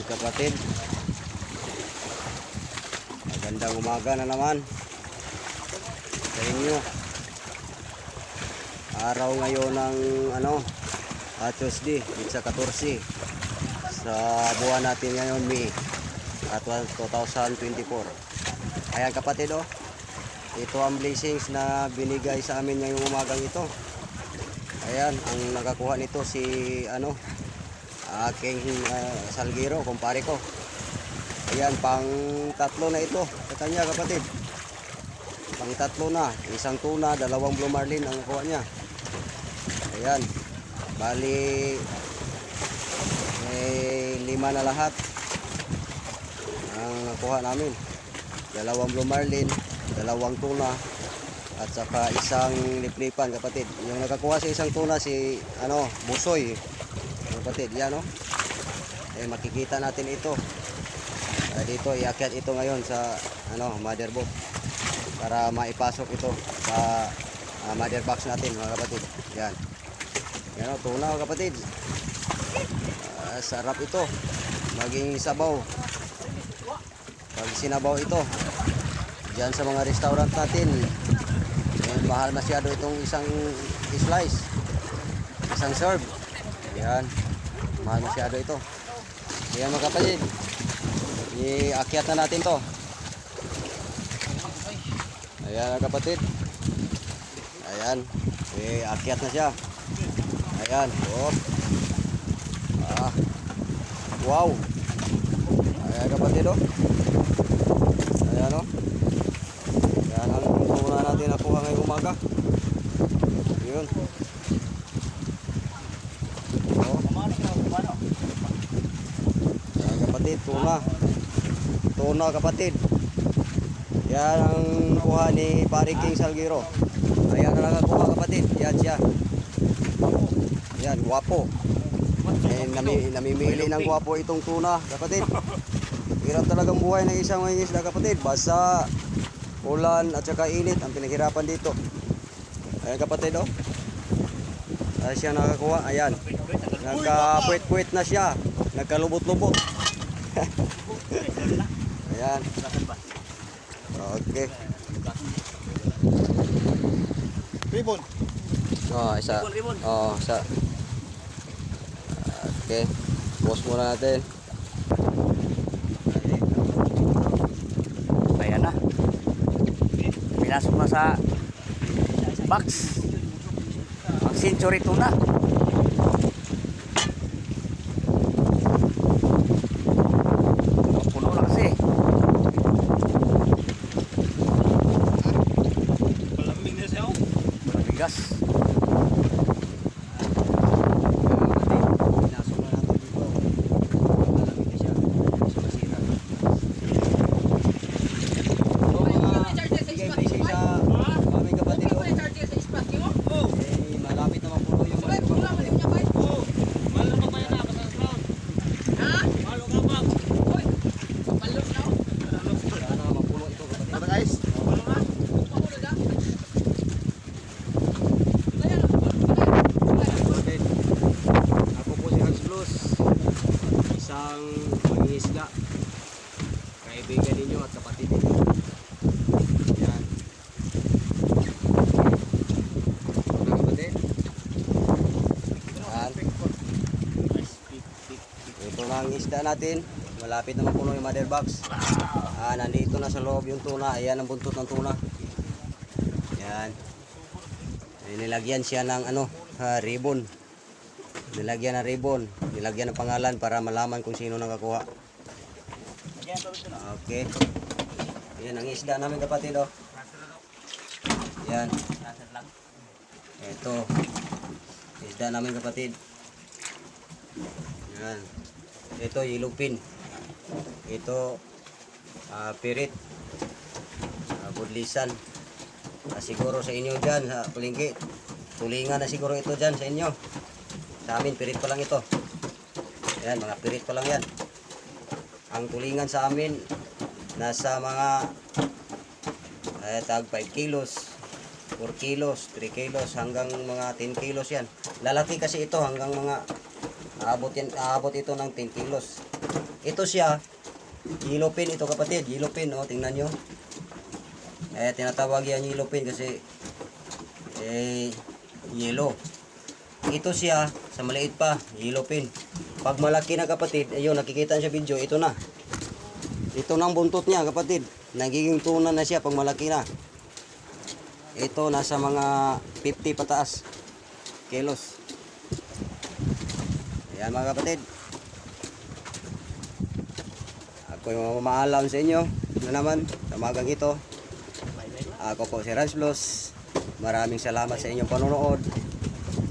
kapatid, magandang umaga na naman sa inyo. Araw ngayon ng Tuesday, sa 14 sa buwan natin ngayon, May 2024. Ayan kapatid, ito ang blessings na binigay sa amin ngayong umagang ito. Ayan, ang nakakuha nito si aking salgiro, kumpare ko. Ayan, pang tatlo na ito sa kanya kapatid. Pang tatlo na, isang tuna, dalawang blue marlin ang nakuha niya. Ayan, bali lima na lahat ang nakuha namin. Dalawang blue marlin, dalawang tuna, at saka isang liplipan kapatid. Yung nakakuha sa isang tuna si Busoy kapatid, yan makikita natin ito dito. Iakyat ito ngayon sa motherboard para maipasok ito sa mother box natin mga kapatid. Yan, tuna mga kapatid. Sarap ito maging sabaw pag sinabaw ito dyan sa mga restaurant natin. Mahal masyado itong isang slice, isang serve. Ayan, mahal masyado ito. Ayan mga kapatid, iakyat na natin to. Ayan mga kapatid, ayan, iakyat na siya. Ayan, wow. Ayan kapatid, ayan yan ang tuna natin nakuha ngayong umaga. Yun. Yan kapatid, tuna kapatid. Yan ang kuha ni Pare King Salgiro. Ayan na lang kuha kapatid. Yan siya. Yan, guwapo. Namimili ng guwapo itong tuna kapatid. Hirap talagang buhay ng isang isda kapatid. Basa, ulan at saka init ang pinaghirapan dito. Ayan kapatid, ay siya nakakuha. Ayan, nagka-puwit-puwit na siya, nagkalubot-lubot. Ayan, okay. Ribbon. Isa. Isa. Okay, post muna natin. Ayan na, pinasok na sa box ang century tuna. Puno na kasi. Palambing na siya. Bigas. Isang mangingisda, kaibigan ninyo at kapatid ninyo. Yan. Mga kapatid. Yan. Ito na ang isda natin. Malapit na mapuno yung mother box. Nandito na sa loob yung tuna. Ayan ang buntot ng tuna. Yan. Nilagyan siya ng ribbon. Nilagyan ng ribbon, nilagyan ng pangalan para malaman kung sino nakakuha. Okay. Yan ang isda namin kapatid, Yan. Ito. Isda namin kapatid. Yan. Ito yellowfin. Ito pirit. Budlisan. Siguro sa inyo dyan sa palengke, tulingan na siguro ito dyan sa inyo. Sa amin, pirit pa lang ito. Ayan, mga pirit pa lang yan. Ang tulingan sa amin, nasa mga tag 5 kilos, 4 kilos, 3 kilos, hanggang mga 10 kilos yan. Lalaki kasi ito hanggang mga aabot ito ng 10 kilos. Ito siya, yellow pin ito kapatid, yellow pin, oh, tingnan nyo. Tinatawag yan yellow pin kasi yellow. Ito siya, sa maliit pa, yellow pin. Pag malaki na kapatid, ayun, nakikita niyo sa video, ito na. Ito na ang buntot niya kapatid. Nagiging tuna na siya pag malaki na. Ito, nasa mga 50 pataas kilos. Ayan mga kapatid. Ako yung mamaalam sa inyo na naman sa magang ito. Ako po si Rans Plus. Maraming salamat sa inyong panonood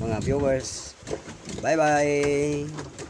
mga viewers. Bye bye.